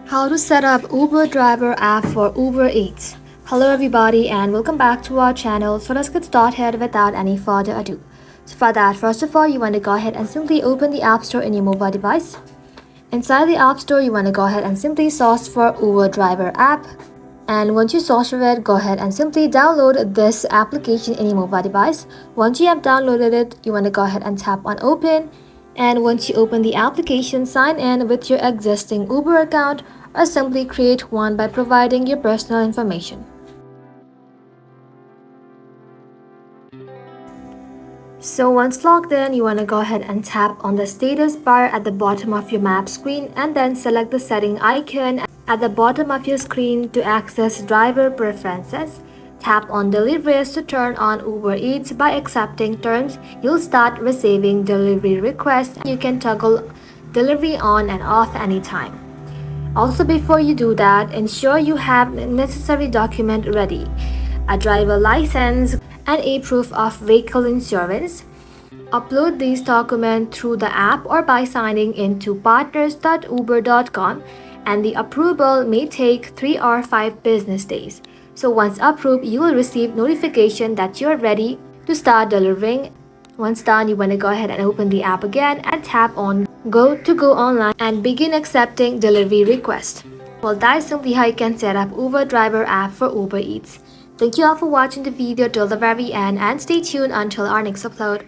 How to set up Uber driver app for Uber Eats. Hello everybody and welcome back to our channel. So let's get started without any further ado. So for that, first of all, you want to go ahead and simply open the App Store in your mobile device. Inside the App Store, you want to go ahead and simply search for Uber driver app. And once you search for it, go ahead and simply download this application in your mobile device. Once you have downloaded it, you want to go ahead and tap on open. And once you open the application, sign in with your existing Uber account or simply create one by providing your personal information. So once logged in, you want to go ahead and tap on the status bar at the bottom of your map screen and then select the setting icon at the bottom of your screen to access driver preferences. Tap on deliveries to turn on Uber Eats. By accepting terms, you'll start receiving delivery requests. You can toggle delivery on and off anytime. Also, before you do that, ensure you have necessary document ready, a driver license and a proof of vehicle insurance. Upload these documents through the app or by signing in to partners.uber.com, and the approval may take 3 or 5 business days. So once approved, you will receive notification that you're ready to start delivering. Once done, you want to go ahead and open the app again and tap on go online and begin accepting delivery requests. Well, that is simply how you can set up Uber driver app for Uber Eats. Thank you all for watching the video till the very end and stay tuned until our next upload.